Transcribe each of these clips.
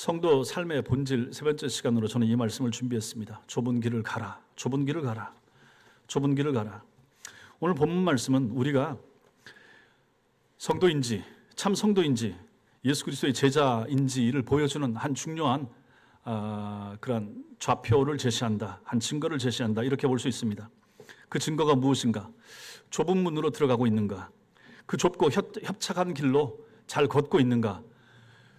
성도 삶의 본질 세 번째 시간으로 저는 이 말씀을 준비했습니다. 좁은 길을 가라. 좁은 길을 가라. 좁은 길을 가라. 오늘 본문 말씀은 우리가 성도인지 참 성도인지 예수 그리스도의 제자인지를 보여주는 한 중요한 그런 좌표를 제시한다. 한 증거를 제시한다. 이렇게 볼 수 있습니다. 그 증거가 무엇인가? 좁은 문으로 들어가고 있는가? 그 좁고 협착한 길로 잘 걷고 있는가?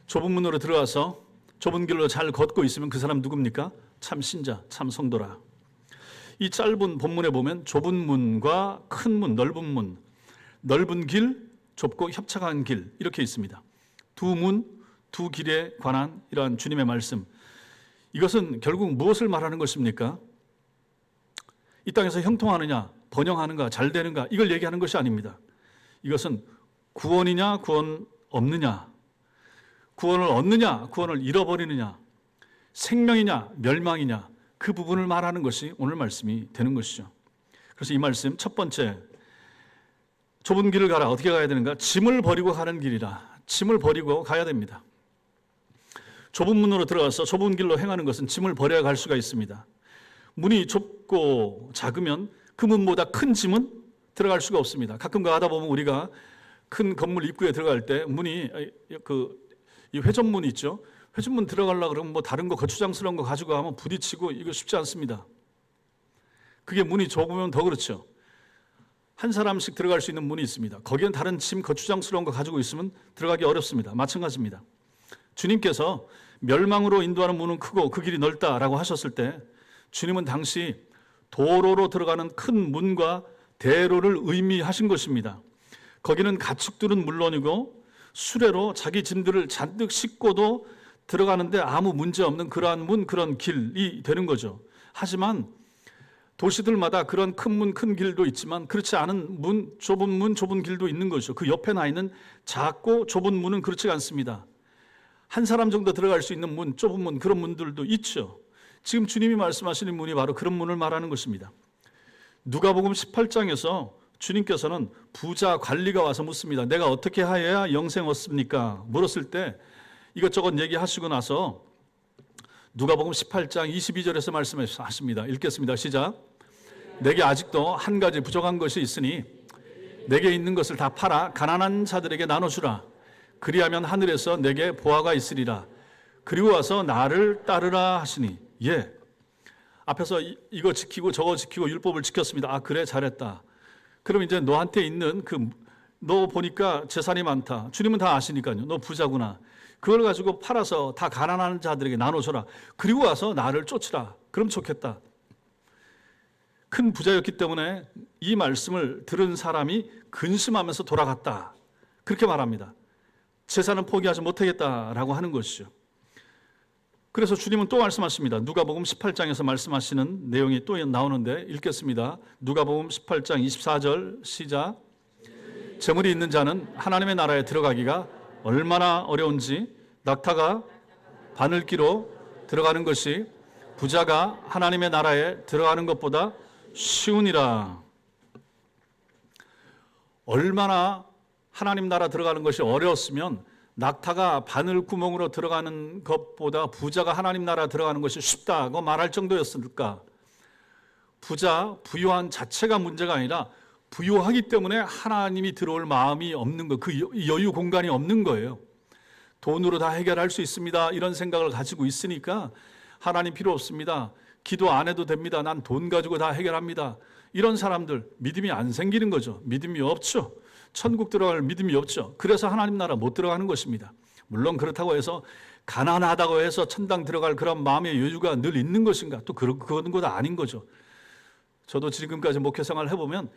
좁은 문으로 들어가서 좁은 길로 잘 걷고 있으면 그 사람 누굽니까? 참 신자, 참 성도라. 이 짧은 본문에 보면 좁은 문과 큰 문, 넓은 길, 좁고 협착한 길 이렇게 있습니다. 두 문, 두 길에 관한 이러한 주님의 말씀. 이것은 결국 무엇을 말하는 것입니까? 이 땅에서 형통하느냐, 번영하는가, 잘 되는가 이걸 얘기하는 것이 아닙니다. 이것은 구원이냐, 구원 없느냐, 구원을 얻느냐, 구원을 잃어버리느냐, 생명이냐, 멸망이냐 그 부분을 말하는 것이 오늘 말씀이 되는 것이죠. 그래서 이 말씀 첫 번째, 좁은 길을 가라. 어떻게 가야 되는가? 짐을 버리고 가는 길이라. 짐을 버리고 가야 됩니다. 좁은 문으로 들어가서 좁은 길로 행하는 것은 짐을 버려야 갈 수가 있습니다. 문이 좁고 작으면 그 문보다 큰 짐은 들어갈 수가 없습니다. 가끔 가다 보면 우리가 큰 건물 입구에 들어갈 때 문이 이 회전문 있죠. 회전문 들어가려고 그러면 뭐 다른 거 거추장스러운 거 가지고 가면 부딪히고 이거 쉽지 않습니다. 그게 문이 좁으면 더 그렇죠. 한 사람씩 들어갈 수 있는 문이 있습니다. 거기엔 다른 짐 거추장스러운 거 가지고 있으면 들어가기 어렵습니다. 마찬가지입니다. 주님께서 멸망으로 인도하는 문은 크고 그 길이 넓다라고 하셨을 때 주님은 당시 도로로 들어가는 큰 문과 대로를 의미하신 것입니다. 거기는 가축들은 물론이고 수레로 자기 짐들을 잔뜩 싣고도 들어가는데 아무 문제 없는 그러한 문, 그런 길이 되는 거죠. 하지만 도시들마다 그런 큰 문, 큰 길도 있지만 그렇지 않은 문, 좁은 길도 있는 거죠. 그 옆에 나 있는 작고 좁은 문은 그렇지 않습니다. 한 사람 정도 들어갈 수 있는 문, 좁은 문, 그런 문들도 있죠. 지금 주님이 말씀하시는 문이 바로 그런 문을 말하는 것입니다. 누가복음 18장에서 주님께서는 부자 관리가 와서 묻습니다. 내가 어떻게 하여야 영생 얻습니까? 물었을 때 이것저것 얘기하시고 나서 누가복음 18장 22절에서 말씀하십니다. 읽겠습니다. 시작. 내게 아직도 한 가지 부족한 것이 있으니 내게 있는 것을 다 팔아 가난한 자들에게 나눠주라. 그리하면 하늘에서 내게 보화가 있으리라. 그리고 와서 나를 따르라 하시니. 예. 앞에서 이거 지키고 저거 지키고 율법을 지켰습니다. 아, 그래, 잘했다. 그럼 이제 너한테 있는 너 보니까 재산이 많다. 주님은 다 아시니까요. 너 부자구나. 그걸 가지고 팔아서 다 가난한 자들에게 나눠줘라. 그리고 와서 나를 쫓으라. 그럼 좋겠다. 큰 부자였기 때문에 이 말씀을 들은 사람이 근심하면서 돌아갔다. 그렇게 말합니다. 재산은 포기하지 못하겠다라고 하는 것이죠. 그래서 주님은 또 말씀하십니다. 누가복음 18장에서 말씀하시는 내용이 또 나오는데 읽겠습니다. 누가복음 18장 24절 시작. 재물이 있는 자는 하나님의 나라에 들어가기가 얼마나 어려운지 낙타가 바늘기로 들어가는 것이 부자가 하나님의 나라에 들어가는 것보다 쉬우니라. 얼마나 하나님 나라 들어가는 것이 어려웠으면 낙타가 바늘 구멍으로 들어가는 것보다 부자가 하나님 나라 들어가는 것이 쉽다고 말할 정도였을까? 부유한 자체가 문제가 아니라 부유하기 때문에 하나님이 들어올 마음이 없는 거, 그 여유 공간이 없는 거예요. 돈으로 다 해결할 수 있습니다. 이런 생각을 가지고 있으니까 하나님 필요 없습니다. 기도 안 해도 됩니다. 난 돈 가지고 다 해결합니다. 이런 사람들 믿음이 안 생기는 거죠. 믿음이 없죠. 천국 들어갈 믿음이 없죠. 그래서 하나님 나라 못 들어가는 것입니다. 물론 그렇다고 해서 가난하다고 해서 천당 들어갈 그런 마음의 여유가 늘 있는 것인가? 또 그건 것 아닌 거죠. 저도 지금까지 목회 생활을 해보면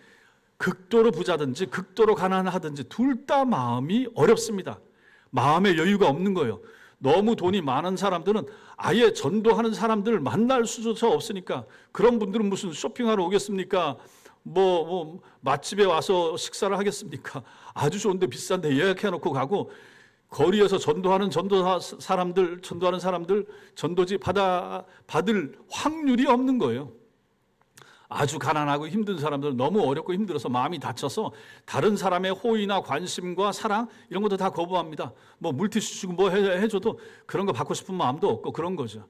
극도로 부자든지 극도로 가난하든지 둘 다 마음이 어렵습니다. 마음의 여유가 없는 거예요. 너무 돈이 많은 사람들은 아예 전도하는 사람들을 만날 수조차 없으니까 그런 분들은 무슨 쇼핑하러 오겠습니까? 뭐 맛집에 와서 식사를 하겠습니까? 아주 좋은데 비싼데 예약해놓고 가고 거리에서 전도하는 사람들 전도지 받을 확률이 없는 거예요. 아주 가난하고 힘든 사람들, 너무 어렵고 힘들어서 마음이 다쳐서 다른 사람의 호의나 관심과 사랑 이런 것도 다 거부합니다. 뭐 물티슈 주고 뭐 해줘도 그런 거 받고 싶은 마음도 없고 그런 거죠.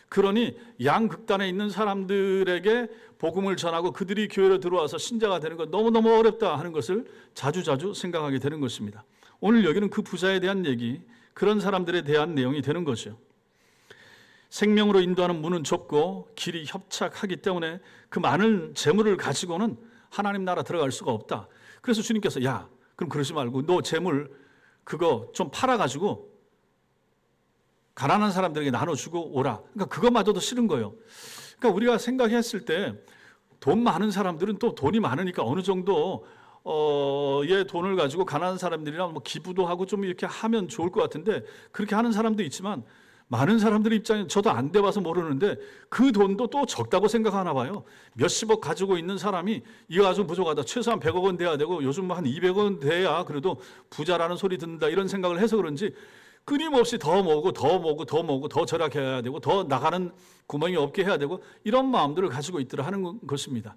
그러니 양극단에 있는 사람들에게 복음을 전하고 그들이 교회로 들어와서 신자가 되는 것 너무너무 어렵다 하는 것을 자주자주 생각하게 되는 것입니다. 오늘 여기는 그 부자에 대한 얘기, 그런 사람들에 대한 내용이 되는 거죠. 생명으로 인도하는 문은 좁고 길이 협착하기 때문에 그 많은 재물을 가지고는 하나님 나라 들어갈 수가 없다. 그래서 주님께서 야, 그럼 그러지 말고 너 재물 그거 좀 팔아가지고 가난한 사람들에게 나눠주고 오라. 그러니까 그것마저도 싫은 거예요. 그러니까 우리가 생각했을 때 돈 많은 사람들은 또 돈이 많으니까 어느 정도 의 돈을 가지고 가난한 사람들이랑 뭐 기부도 하고 좀 이렇게 하면 좋을 것 같은데 그렇게 하는 사람도 있지만 많은 사람들의 입장에 저도 안 돼봐서 모르는데 그 돈도 또 적다고 생각하나 봐요. 몇십억 가지고 있는 사람이 이거 가지고 부족하다. 최소한 100억 원 돼야 되고 요즘 한 200원 돼야 그래도 부자라는 소리 듣는다 이런 생각을 해서 그런지 끊임없이 더 모으고 더 모으고 더 모으고 더 절약해야 되고 더 나가는 구멍이 없게 해야 되고 이런 마음들을 가지고 있더라 하는 것입니다.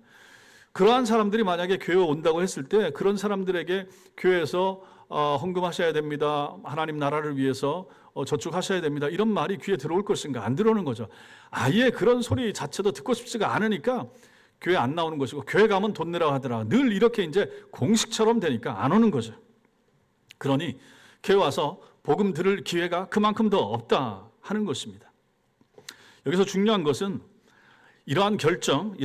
그러한 사람들이 만약에 교회에 온다고 했을 때 그런 사람들에게 교회에서 헌금하셔야 됩니다. 하나님 나라를 위해서 저축하셔야 됩니다. 이런 말이 귀에 들어올 것인가? 안 들어오는 거죠. 아예 그런 소리 자체도 듣고 싶지가 않으니까 교회 안 나오는 것이고 교회 가면 돈 내라고 하더라. 늘 이렇게 이제 공식처럼 되니까 안 오는 거죠. 그러니 교회 와서 복음 들을 기회가 그만큼 더 없다 하는 것입니다. 여기서 중요한 것은 이러한 결정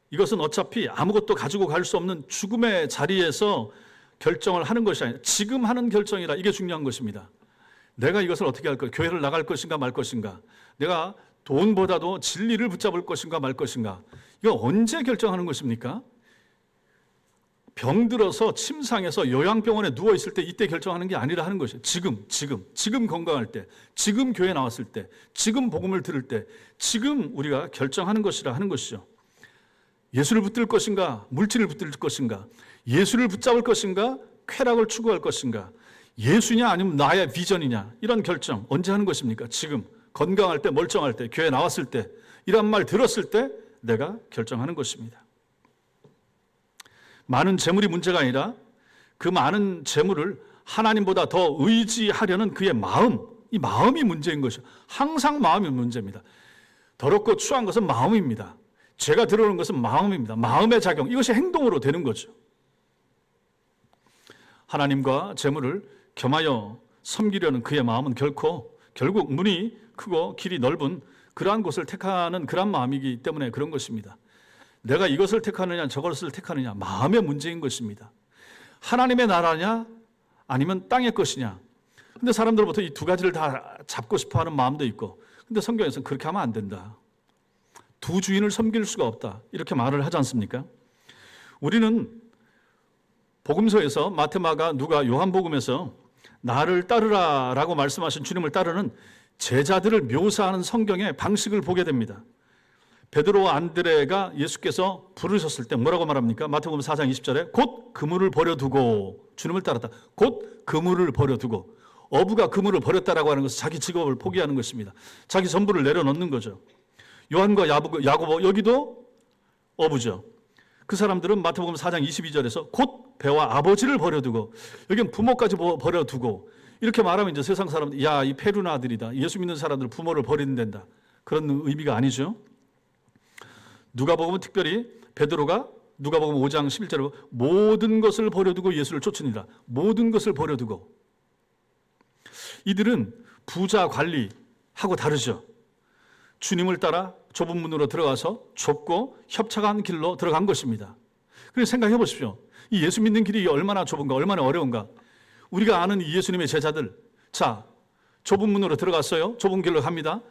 이것은 어차피 아무것도 가지고 갈 수 없는 죽음의 자리에서 결정을 하는 것이 아니라 지금 하는 결정이라 이게 중요한 것입니다. 내가 이것을 어떻게 할 것인가? 교회를 나갈 것인가 말 것인가? 내가 돈보다도 진리를 붙잡을 것인가 말 것인가? 이거 언제 결정하는 것입니까? 병들어서 침상에서 요양병원에 누워있을 때 이때 결정하는 게 아니라 하는 것이에요. 지금 건강할 때, 지금 교회 나왔을 때, 지금 복음을 들을 때, 지금 우리가 결정하는 것이라 하는 것이죠. 예수를 붙들 것인가, 물질을 붙들 것인가, 예수를 붙잡을 것인가, 쾌락을 추구할 것인가, 예수냐 아니면 나의 비전이냐 이런 결정 언제 하는 것입니까? 지금 건강할 때, 멀쩡할 때, 교회 나왔을 때, 이런 말 들었을 때 내가 결정하는 것입니다. 많은 재물이 문제가 아니라 그 많은 재물을 하나님보다 더 의지하려는 그의 마음, 이 마음이 문제인 것이죠. 항상 마음이 문제입니다. 더럽고 추한 것은 마음입니다. 죄가 들어오는 것은 마음입니다. 마음의 작용, 이것이 행동으로 되는 거죠. 하나님과 재물을 겸하여 섬기려는 그의 마음은 결국 문이 크고 길이 넓은 그러한 곳을 택하는 그러한 마음이기 때문에 그런 것입니다. 내가 이것을 택하느냐 저것을 택하느냐 마음의 문제인 것입니다. 하나님의 나라냐 아니면 땅의 것이냐. 근데 사람들부터 이 두 가지를 다 잡고 싶어하는 마음도 있고 근데 성경에서는 그렇게 하면 안 된다. 두 주인을 섬길 수가 없다. 이렇게 말을 하지 않습니까? 우리는 복음서에서 마태, 마가, 누가, 요한복음에서 나를 따르라 라고 말씀하신 주님을 따르는 제자들을 묘사하는 성경의 방식을 보게 됩니다. 베드로와 안드레가 예수께서 부르셨을 때 뭐라고 말합니까? 마태복음 4장 20절에 곧 그물을 버려두고 주님을 따랐다. 곧 그물을 버려두고 어부가 그물을 버렸다라고 하는 것은 자기 직업을 포기하는 것입니다. 자기 전부를 내려놓는 거죠. 요한과 야고보 여기도 어부죠. 그 사람들은 마태복음 4장 22절에서 곧 배와 아버지를 버려두고 여기는 부모까지 버려두고 이렇게 말하면 이제 세상 사람들 야, 이 페루나 아들이다. 예수 믿는 사람들 부모를 버리는 된다. 그런 의미가 아니죠. 누가복음은 특별히 베드로가 누가복음 5장 11절에 모든 것을 버려두고 예수를 쫓으니라. 모든 것을 버려두고. 이들은 부자 관리하고 다르죠. 주님을 따라 좁은 문으로 들어가서 좁고 협착한 길로 들어간 것입니다. 그래서 생각해 보십시오. 이 예수 믿는 길이 얼마나 좁은가, 얼마나 어려운가. 우리가 아는 이 예수님의 제자들, 자, 좁은 문으로 들어갔어요. 좁은 길로 갑니다.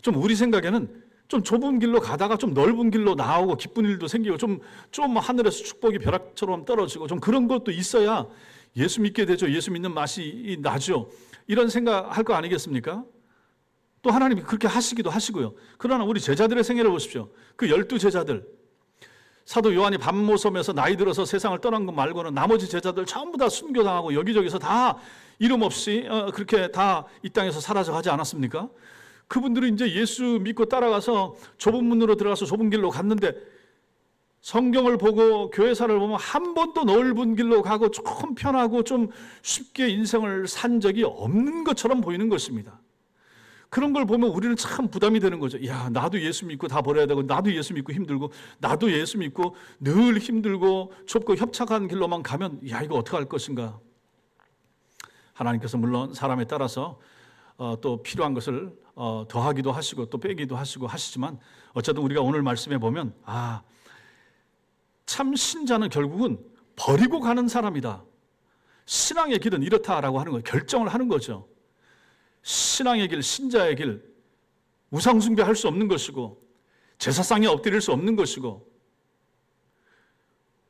좀 우리 생각에는 좀 좁은 길로 가다가 좀 넓은 길로 나오고 기쁜 일도 생기고 좀 하늘에서 축복이 벼락처럼 떨어지고 좀 그런 것도 있어야 예수 믿게 되죠. 예수 믿는 맛이 나죠. 이런 생각할 거 아니겠습니까? 또 하나님이 그렇게 하시기도 하시고요. 그러나 우리 제자들의 생애를 보십시오. 그 12제자들 사도 요한이 밤모섬에서 나이 들어서 세상을 떠난 것 말고는 나머지 제자들 전부 다 순교당하고 여기저기서 다 이름 없이 그렇게 다 이 땅에서 사라져 가지 않았습니까? 그분들은 이제 예수 믿고 따라가서 좁은 문으로 들어가서 좁은 길로 갔는데 성경을 보고 교회사를 보면 한 번도 넓은 길로 가고 조금 편하고 좀 쉽게 인생을 산 적이 없는 것처럼 보이는 것입니다. 그런 걸 보면 우리는 참 부담이 되는 거죠. 야, 나도 예수 믿고 다 버려야 되고, 나도 예수 믿고 힘들고, 나도 예수 믿고 늘 힘들고 좁고 협착한 길로만 가면 야, 이거 어떻게 할 것인가. 하나님께서 물론 사람에 따라서 또 필요한 것을 더하기도 하시고 또 빼기도 하시고 하시지만 어쨌든 우리가 오늘 말씀에 보면 참 신자는 결국은 버리고 가는 사람이다. 신앙의 길은 이렇다라고 하는 거예요. 결정을 하는 거죠. 신앙의 길, 신자의 길, 우상숭배할 수 없는 것이고 제사상에 엎드릴 수 없는 것이고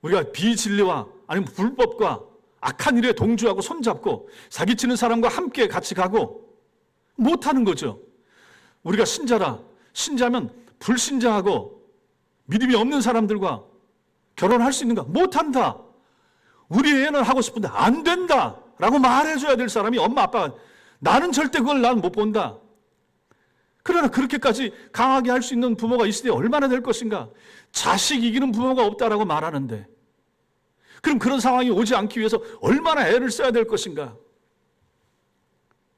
우리가 비진리와 아니면 불법과 악한 일에 동조하고 손잡고 사기치는 사람과 함께 같이 가고 못하는 거죠. 우리가 신자면 불신자하고 믿음이 없는 사람들과 결혼할 수 있는가? 못한다. 우리 애는 하고 싶은데 안 된다 라고 말해줘야 될 사람이 엄마 아빠가 나는 절대 그걸 난 못 본다. 그러나 그렇게까지 강하게 할 수 있는 부모가 있을 때 얼마나 될 것인가? 자식 이기는 부모가 없다라고 말하는데 그럼 그런 상황이 오지 않기 위해서 얼마나 애를 써야 될 것인가?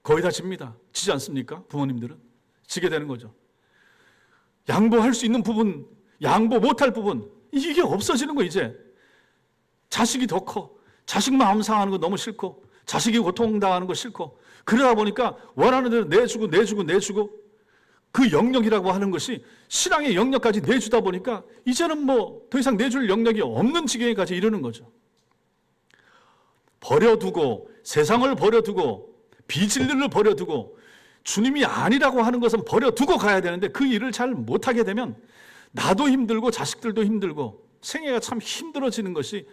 거의 다 집니다. 지지 않습니까? 부모님들은 지게 되는 거죠. 양보할 수 있는 부분, 양보 못할 부분 이게 없어지는 거 이제. 자식이 더 커. 자식 마음 상하는 거 너무 싫고 자식이 고통당하는 거 싫고 그러다 보니까 원하는 대로 내주고 그 영역이라고 하는 것이 신앙의 영역까지 내주다 보니까 이제는 뭐 더 이상 내줄 영역이 없는 지경에까지 이르는 거죠. 버려두고 세상을 버려두고 비진리를 버려두고 주님이 아니라고 하는 것은 버려두고 가야 되는데 그 일을 잘 못하게 되면 나도 힘들고 자식들도 힘들고 생애가 참 힘들어지는 것이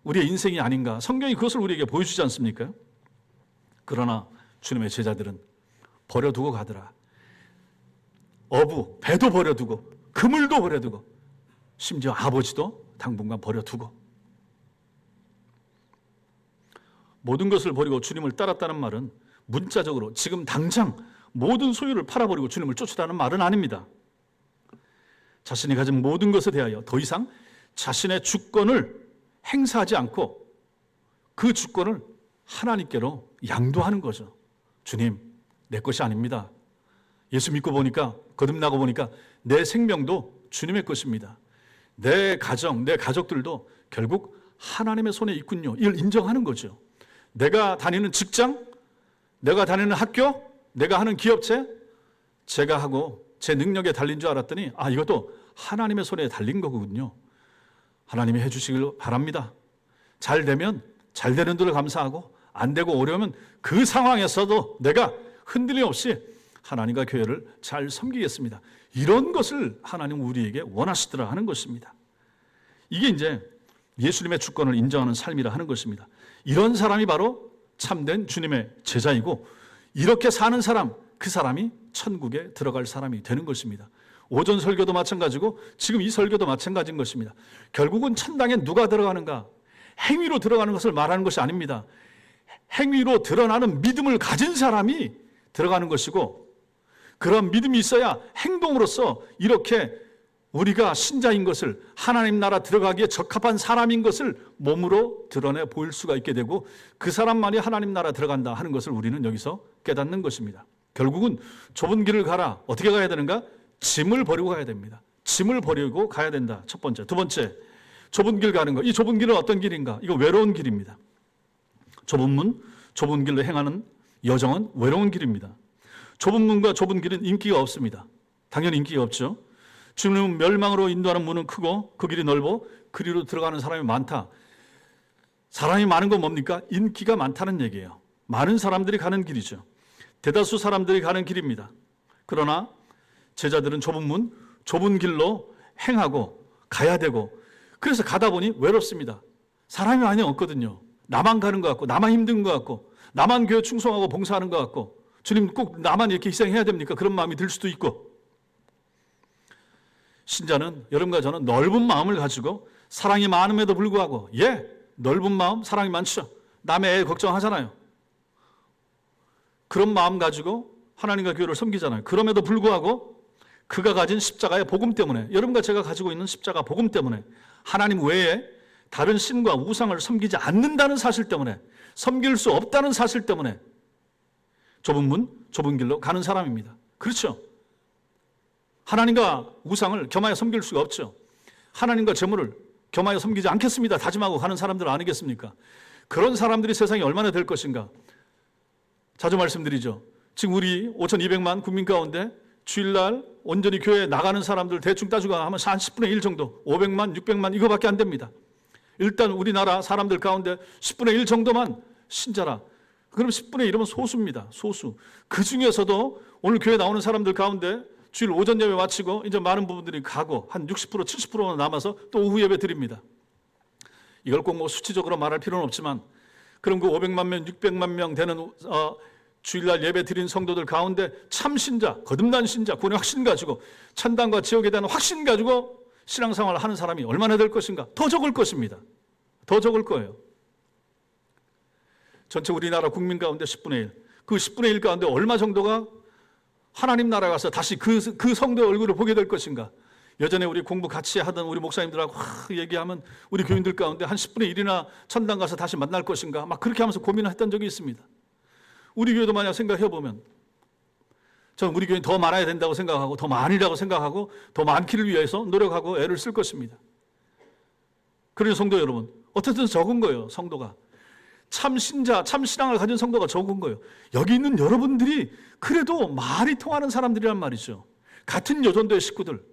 우리의 인생이 아닌가. 성경이 그것을 우리에게 보여주지 않습니까? 그러나 주님의 제자들은 버려두고 가더라. 어부, 배도 버려두고 그물도 버려두고 심지어 아버지도 당분간 버려두고 모든 것을 버리고 주님을 따랐다는 말은 문자적으로 지금 당장 모든 소유를 팔아버리고 주님을 쫓으라는 말은 아닙니다. 자신이 가진 모든 것에 대하여 더 이상 자신의 주권을 행사하지 않고 그 주권을 하나님께로 양도하는 거죠. 주님, 내 것이 아닙니다. 예수 믿고 보니까 거듭나고 보니까 내 생명도 주님의 것입니다. 내 가정, 내 가족들도 결국 하나님의 손에 있군요. 이걸 인정하는 거죠. 내가 다니는 직장, 내가 다니는 학교, 내가 하는 기업체, 제가 하고 제 능력에 달린 줄 알았더니 이것도 하나님의 손에 달린 거군요. 하나님이 해주시길 바랍니다. 잘 되면 잘 되는 대로 감사하고 안 되고 어려우면 그 상황에서도 내가 흔들림 없이 하나님과 교회를 잘 섬기겠습니다. 이런 것을 하나님 우리에게 원하시더라 하는 것입니다. 이게 이제 예수님의 주권을 인정하는 삶이라 하는 것입니다. 이런 사람이 바로 참된 주님의 제자이고 이렇게 사는 사람, 그 사람이 천국에 들어갈 사람이 되는 것입니다. 오전 설교도 마찬가지고 지금 이 설교도 마찬가지인 것입니다. 결국은 천당에 누가 들어가는가? 행위로 들어가는 것을 말하는 것이 아닙니다. 행위로 드러나는 믿음을 가진 사람이 들어가는 것이고 그런 믿음이 있어야 행동으로서 이렇게 우리가 신자인 것을 하나님 나라 들어가기에 적합한 사람인 것을 몸으로 드러내 보일 수가 있게 되고 그 사람만이 하나님 나라 들어간다 하는 것을 우리는 여기서 깨닫는 것입니다. 결국은 좁은 길을 가라. 어떻게 가야 되는가? 짐을 버리고 가야 됩니다. 짐을 버리고 가야 된다. 첫 번째. 두 번째, 좁은 길 가는 것. 이 좁은 길은 어떤 길인가? 이거 외로운 길입니다. 좁은 문, 좁은 길로 행하는 여정은 외로운 길입니다. 좁은 문과 좁은 길은 인기가 없습니다. 당연히 인기가 없죠. 주님은 멸망으로 인도하는 문은 크고 그 길이 넓어 그리로 들어가는 사람이 많다. 사람이 많은 건 뭡니까? 인기가 많다는 얘기예요. 많은 사람들이 가는 길이죠. 대다수 사람들이 가는 길입니다. 그러나 제자들은 좁은 문, 좁은 길로 행하고 가야 되고 그래서 가다 보니 외롭습니다. 사람이 많이 없거든요. 나만 가는 것 같고 나만 힘든 것 같고 나만 교회 충성하고 봉사하는 것 같고 주님 꼭 나만 이렇게 희생해야 됩니까? 그런 마음이 들 수도 있고 신자는 여러분과 저는 넓은 마음을 가지고 사랑이 많음에도 불구하고 넓은 마음, 사랑이 많죠. 남의 애 걱정하잖아요. 그런 마음 가지고 하나님과 교회를 섬기잖아요. 그럼에도 불구하고 그가 가진 십자가의 복음 때문에, 여러분과 제가 가지고 있는 십자가 복음 때문에 하나님 외에 다른 신과 우상을 섬기지 않는다는 사실 때문에, 섬길 수 없다는 사실 때문에 좁은 문, 좁은 길로 가는 사람입니다. 그렇죠? 하나님과 우상을 겸하여 섬길 수가 없죠. 하나님과 재물을 겸하여 섬기지 않겠습니다 다짐하고 가는 사람들 아니겠습니까? 그런 사람들이 세상에 얼마나 될 것인가. 자주 말씀드리죠. 지금 우리 5,200만 국민 가운데 주일날 온전히 교회에 나가는 사람들 대충 따지고 하면 한 10분의 1 정도, 500만, 600만 이거밖에 안 됩니다. 일단 우리나라 사람들 가운데 10분의 1 정도만 신자라. 그럼 10분의 1이면 소수입니다. 소수. 그 중에서도 오늘 교회 나오는 사람들 가운데 주일 오전 예배 마치고 이제 많은 부분들이 가고 한 60%, 70% 남아서 또 오후 예배 드립니다. 이걸 꼭 뭐 수치적으로 말할 필요는 없지만, 그럼 그 500만 명, 600만 명 되는 주일날 예배 드린 성도들 가운데 참 신자, 거듭난 신자, 구원의 확신 가지고 천당과 지옥에 대한 확신 가지고 신앙생활을 하는 사람이 얼마나 될 것인가? 더 적을 것입니다. 더 적을 거예요. 전체 우리나라 국민 가운데 10분의 1. 그 10분의 1 가운데 얼마 정도가 하나님 나라에 가서 다시 그 성도의 얼굴을 보게 될 것인가? 여전에 우리 공부 같이 하던 우리 목사님들하고 얘기하면 우리 교인들 가운데 한 10분의 1이나 천당 가서 다시 만날 것인가? 막 그렇게 하면서 고민을 했던 적이 있습니다. 우리 교회도 만약 생각해보면 저는 우리 교회는 더 많아야 된다고 생각하고 더 많으라고 생각하고 더 많기를 위해서 노력하고 애를 쓸 것입니다. 그런 성도 여러분, 어쨌든 적은 거예요. 성도가. 참 신자, 참 신앙을 가진 성도가 적은 거예요. 여기 있는 여러분들이 그래도 말이 통하는 사람들이란 말이죠. 같은 여전도의 식구들,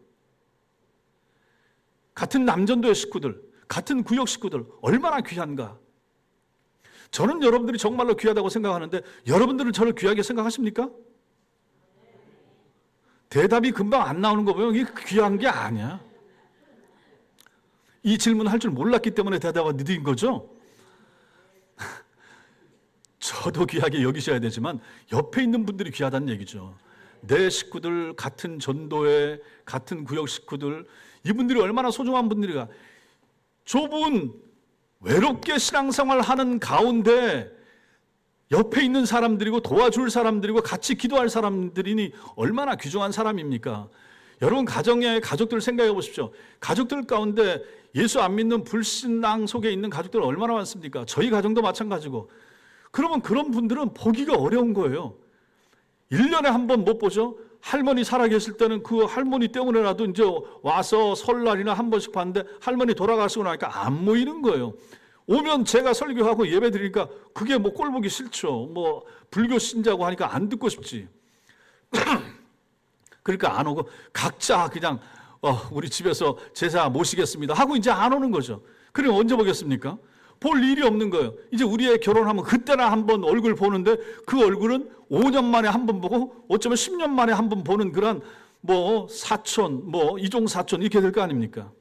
같은 남전도의 식구들, 같은 구역 식구들 얼마나 귀한가. 저는 여러분들이 정말로 귀하다고 생각하는데 여러분들은 저를 귀하게 생각하십니까? 대답이 금방 안 나오는 거 보면 이게 귀한 게 아니야. 이 질문 할 줄 몰랐기 때문에 대답을 늦은 거죠? 저도 귀하게 여기셔야 되지만 옆에 있는 분들이 귀하다는 얘기죠. 내 식구들, 같은 전도회, 같은 구역 식구들, 이분들이 얼마나 소중한 분들이가. 좁은 외롭게 신앙생활 하는 가운데 옆에 있는 사람들이고 도와줄 사람들이고 같이 기도할 사람들이니 얼마나 귀중한 사람입니까? 여러분 가정의 가족들 생각해 보십시오. 가족들 가운데 예수 안 믿는 불신앙 속에 있는 가족들 얼마나 많습니까? 저희 가정도 마찬가지고. 그러면 그런 분들은 보기가 어려운 거예요. 1년에 한 번 못 보죠? 할머니 살아계실 때는 그 할머니 때문에라도 이제 와서 설날이나 한 번씩 봤는데 할머니 돌아가시고 나니까 안 모이는 거예요. 오면 제가 설교하고 예배 드리니까 그게 뭐 꼴보기 싫죠. 뭐 불교 신자고 하니까 안 듣고 싶지. 그러니까 안 오고 각자 그냥 우리 집에서 제사 모시겠습니다 하고 이제 안 오는 거죠. 그럼 언제 보겠습니까? 볼 일이 없는 거예요. 이제 우리 애 결혼하면 그때나 한 번 얼굴 보는데 그 얼굴은 5년 만에 한 번 보고 어쩌면 10년 만에 한 번 보는 그런 뭐 사촌, 뭐 이종 사촌 이렇게 될 거 아닙니까?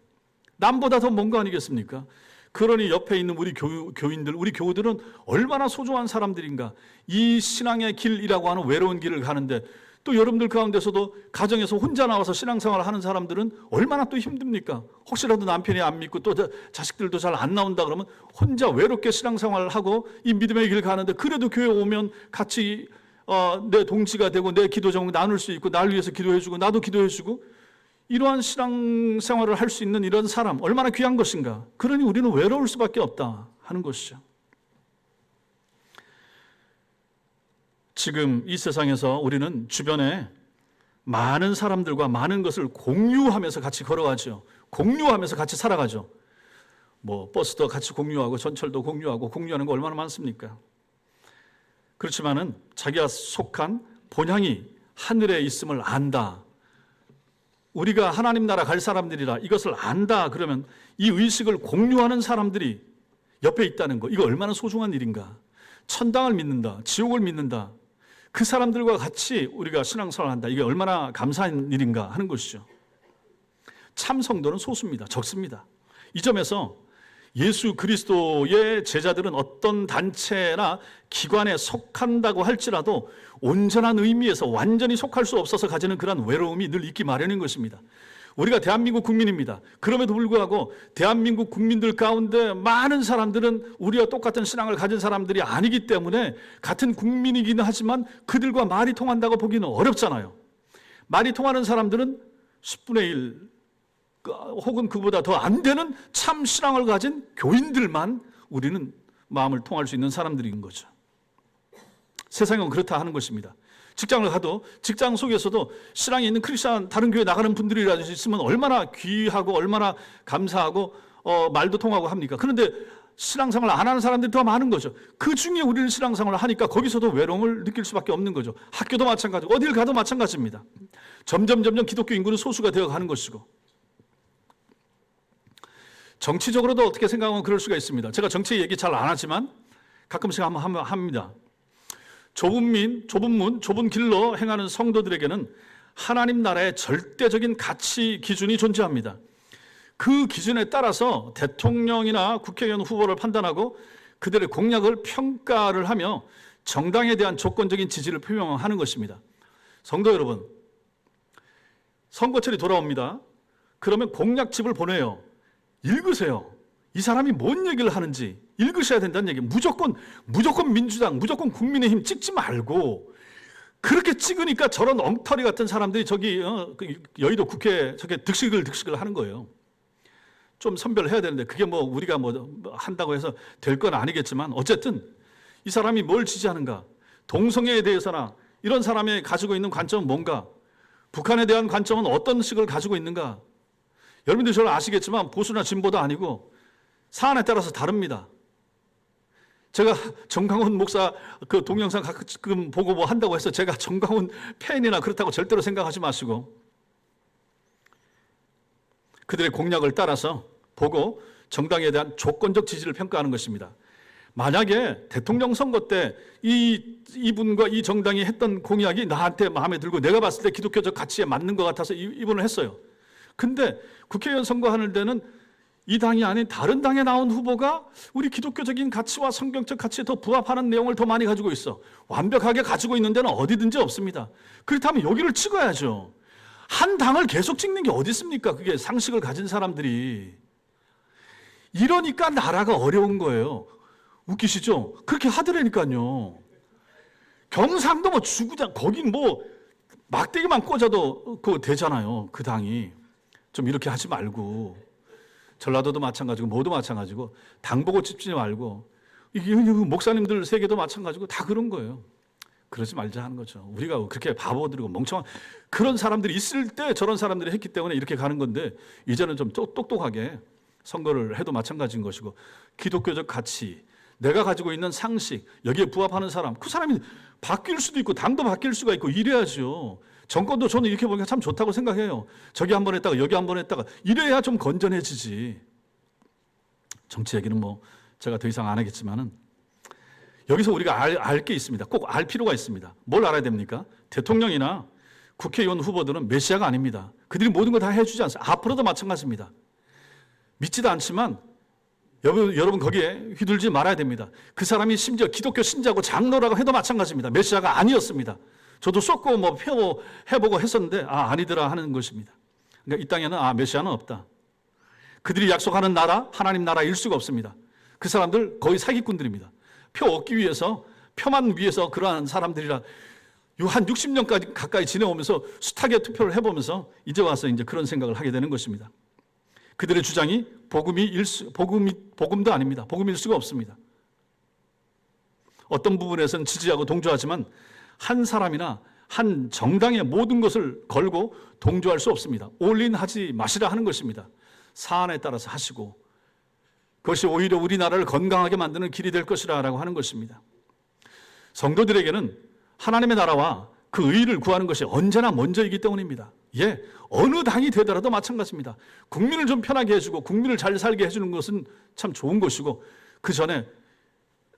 남보다 더 먼 거 아니겠습니까? 그러니 옆에 있는 우리 교인들, 우리 교우들은 얼마나 소중한 사람들인가. 이 신앙의 길이라고 하는 외로운 길을 가는데 또 여러분들 가운데서도 가정에서 혼자 나와서 신앙생활을 하는 사람들은 얼마나 또 힘듭니까? 혹시라도 남편이 안 믿고 또 자식들도 잘 안 나온다 그러면 혼자 외롭게 신앙생활을 하고 이 믿음의 길 가는데 그래도 교회 오면 같이 내 동지가 되고 내 기도 제목 나눌 수 있고 날 위해서 기도해주고 나도 기도해주고 이러한 신앙생활을 할 수 있는 이런 사람 얼마나 귀한 것인가. 그러니 우리는 외로울 수밖에 없다 하는 것이죠. 지금 이 세상에서 우리는 주변에 많은 사람들과 많은 것을 공유하면서 같이 걸어가죠. 공유하면서 같이 살아가죠. 뭐 버스도 같이 공유하고 전철도 공유하고 공유하는 거 얼마나 많습니까? 그렇지만은 자기가 속한 본향이 하늘에 있음을 안다. 우리가 하나님 나라 갈 사람들이라 이것을 안다 그러면 이 의식을 공유하는 사람들이 옆에 있다는 거, 이거 얼마나 소중한 일인가. 천당을 믿는다, 지옥을 믿는다, 그 사람들과 같이 우리가 신앙생활을 한다, 이게 얼마나 감사한 일인가 하는 것이죠. 참 성도는 소수입니다. 적습니다. 이 점에서 예수 그리스도의 제자들은 어떤 단체나 기관에 속한다고 할지라도 온전한 의미에서 완전히 속할 수 없어서 가지는 그런 외로움이 늘 있기 마련인 것입니다. 우리가 대한민국 국민입니다. 그럼에도 불구하고 대한민국 국민들 가운데 많은 사람들은 우리와 똑같은 신앙을 가진 사람들이 아니기 때문에 같은 국민이기는 하지만 그들과 말이 통한다고 보기는 어렵잖아요. 말이 통하는 사람들은 10분의 1 혹은 그보다 더 안 되는 참 신앙을 가진 교인들만 우리는 마음을 통할 수 있는 사람들인 거죠. 세상은 그렇다 하는 것입니다. 직장을 가도 직장 속에서도 신앙이 있는 크리스찬 다른 교회 나가는 분들이라도 있으면 얼마나 귀하고 얼마나 감사하고 말도 통하고 합니까? 그런데 신앙생활 안 하는 사람들이 더 많은 거죠. 그 중에 우리는 신앙생활을 하니까 거기서도 외로움을 느낄 수밖에 없는 거죠. 학교도 마찬가지고 어딜 가도 마찬가지입니다. 점점 기독교 인구는 소수가 되어가는 것이고, 정치적으로도 어떻게 생각하면 그럴 수가 있습니다. 제가 정치 얘기 잘 안 하지만 가끔씩 한번 합니다. 좁은 문, 좁은 길로 행하는 성도들에게는 하나님 나라의 절대적인 가치 기준이 존재합니다. 그 기준에 따라서 대통령이나 국회의원 후보를 판단하고 그들의 공약을 평가를 하며 정당에 대한 조건적인 지지를 표명하는 것입니다. 성도 여러분, 선거철이 돌아옵니다. 그러면 공약집을 보내요. 읽으세요. 이 사람이 뭔 얘기를 하는지 읽으셔야 된다는 얘기. 무조건 민주당, 무조건 국민의힘 찍지 말고, 그렇게 찍으니까 저런 엉터리 같은 사람들이 저기 여의도 국회에 저게 득식을 하는 거예요. 좀 선별해야 되는데 그게 뭐 우리가 뭐 한다고 해서 될 건 아니겠지만 어쨌든 이 사람이 뭘 지지하는가, 동성애에 대해서나 이런 사람이 가지고 있는 관점은 뭔가, 북한에 대한 관점은 어떤 식을 가지고 있는가. 여러분들 저는 아시겠지만 보수나 진보도 아니고 사안에 따라서 다릅니다. 제가 정강훈 목사 그 동영상 가끔 보고 뭐 한다고 해서 제가 정강훈 팬이나 그렇다고 절대로 생각하지 마시고, 그들의 공약을 따라서 보고 정당에 대한 조건적 지지를 평가하는 것입니다. 만약에 대통령 선거 때 이분과 이 정당이 했던 공약이 나한테 마음에 들고 내가 봤을 때 기독교적 가치에 맞는 것 같아서 이분을 했어요. 근데 국회의원 선거하는 데는 이 당이 아닌 다른 당에 나온 후보가 우리 기독교적인 가치와 성경적 가치에 더 부합하는 내용을 더 많이 가지고 있어. 완벽하게 가지고 있는 데는 어디든지 없습니다. 그렇다면 여기를 찍어야죠. 한 당을 계속 찍는 게 어디 있습니까? 그게 상식을 가진 사람들이. 이러니까 나라가 어려운 거예요. 웃기시죠? 그렇게 하더라니까요. 경상도 뭐 주구장, 거긴 뭐 막대기만 꽂아도 그거 되잖아요. 그 당이. 좀 이렇게 하지 말고. 전라도도 마찬가지고 모두 마찬가지고 당 보고 찝지 말고, 이게 목사님들 세계도 마찬가지고 다 그런 거예요. 그러지 말자 하는 거죠. 우리가 그렇게 바보들이고 멍청한 그런 사람들이 있을 때 저런 사람들이 했기 때문에 이렇게 가는 건데, 이제는 좀 똑똑하게 선거를 해도 마찬가지인 것이고, 기독교적 가치, 내가 가지고 있는 상식, 여기에 부합하는 사람, 그 사람이 바뀔 수도 있고 당도 바뀔 수가 있고 이래야죠. 정권도 저는 이렇게 보니까 참 좋다고 생각해요. 저기 한번 했다가 여기 한번 했다가 이래야 좀 건전해지지. 정치 얘기는 뭐 제가 더 이상 안 하겠지만은, 여기서 우리가 알 게 있습니다. 꼭 알 필요가 있습니다. 뭘 알아야 됩니까? 대통령이나 국회의원 후보들은 메시아가 아닙니다. 그들이 모든 걸 다 해주지 않습니다. 앞으로도 마찬가지입니다. 믿지도 않지만 여러분 거기에 휘둘지 말아야 됩니다. 그 사람이 심지어 기독교 신자고 장로라고 해도 마찬가지입니다. 메시아가 아니었습니다. 저도 쏟고 뭐 해보고 했었는데 아니더라 하는 것입니다. 그러니까 이 땅에는 메시아는 없다. 그들이 약속하는 나라, 하나님 나라일 수가 없습니다. 그 사람들 거의 사기꾼들입니다. 표 얻기 위해서, 표만 위해서 그러한 사람들이라 한 60년까지 가까이 지내오면서 숱하게 투표를 해보면서 이제 와서 이제 그런 생각을 하게 되는 것입니다. 그들의 주장이 복음도 아닙니다. 복음일 수가 없습니다. 어떤 부분에서는 지지하고 동조하지만 한 사람이나 한 정당의 모든 것을 걸고 동조할 수 없습니다. 올인하지 마시라 하는 것입니다. 사안에 따라서 하시고, 그것이 오히려 우리나라를 건강하게 만드는 길이 될 것이라고 하는 것입니다. 성도들에게는 하나님의 나라와 그 의를 구하는 것이 언제나 먼저이기 때문입니다. 어느 당이 되더라도 마찬가지입니다. 국민을 좀 편하게 해주고 국민을 잘 살게 해주는 것은 참 좋은 것이고, 그 전에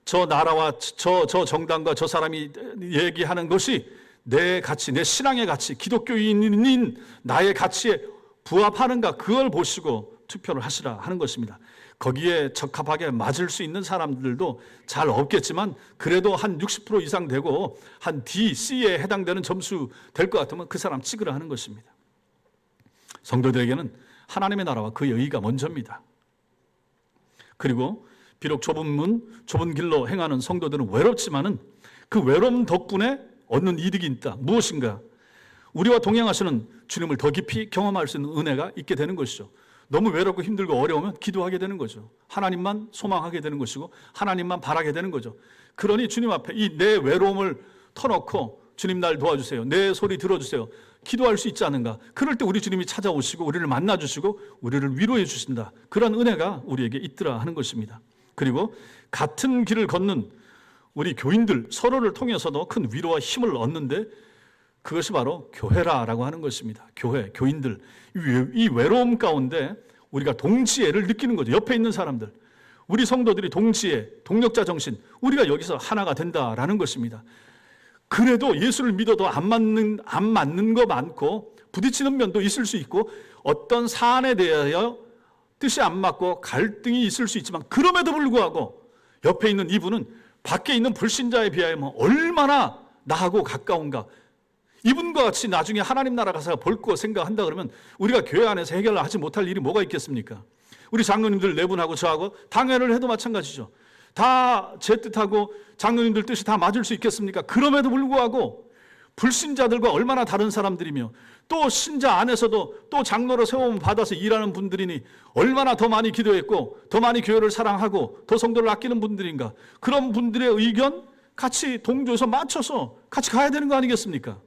저 나라와 저 정당과 저 사람이 얘기하는 것이 내 가치, 내 신앙의 가치, 기독교인인 나의 가치에 부합하는가, 그걸 보시고 투표를 하시라 하는 것입니다. 거기에 적합하게 맞을 수 있는 사람들도 잘 없겠지만 그래도 한 60% 이상 되고 한 D, C에 해당되는 점수 될 것 같으면 그 사람 찍으라 하는 것입니다. 성도들에게는 하나님의 나라와 그의 의가 먼저입니다. 그리고 비록 좁은 문, 좁은 길로 행하는 성도들은 외롭지만은 그 외로움 덕분에 얻는 이득이 있다. 무엇인가? 우리와 동행하시는 주님을 더 깊이 경험할 수 있는 은혜가 있게 되는 것이죠. 너무 외롭고 힘들고 어려우면 기도하게 되는 거죠. 하나님만 소망하게 되는 것이고 하나님만 바라게 되는 거죠. 그러니 주님 앞에 이 내 외로움을 터놓고 주님 날 도와주세요. 내 소리 들어주세요. 기도할 수 있지 않은가? 그럴 때 우리 주님이 찾아오시고 우리를 만나주시고 우리를 위로해 주신다. 그런 은혜가 우리에게 있더라 하는 것입니다. 그리고 같은 길을 걷는 우리 교인들 서로를 통해서도 큰 위로와 힘을 얻는데 그것이 바로 교회라라고 하는 것입니다. 교회, 교인들. 이 외로움 가운데 우리가 동지애를 느끼는 거죠. 옆에 있는 사람들. 우리 성도들이 동지애, 동력자 정신, 우리가 여기서 하나가 된다라는 것입니다. 그래도 예수를 믿어도 안 맞는 거 많고 부딪히는 면도 있을 수 있고 어떤 사안에 대하여 뜻이 안 맞고 갈등이 있을 수 있지만 그럼에도 불구하고 옆에 있는 이분은 밖에 있는 불신자에 비하면 얼마나 나하고 가까운가. 이분과 같이 나중에 하나님 나라 가서 볼 거 생각한다 그러면 우리가 교회 안에서 해결을 하지 못할 일이 뭐가 있겠습니까? 우리 장로님들 네 분하고 저하고 당회를 해도 마찬가지죠. 다 제 뜻하고 장로님들 뜻이 다 맞을 수 있겠습니까? 그럼에도 불구하고 불신자들과 얼마나 다른 사람들이며 또 신자 안에서도 또 장로로 세움 받아서 일하는 분들이니 얼마나 더 많이 기도했고 더 많이 교회를 사랑하고 더 성도를 아끼는 분들인가. 그런 분들의 의견 같이 동조해서 맞춰서 같이 가야 되는 거 아니겠습니까?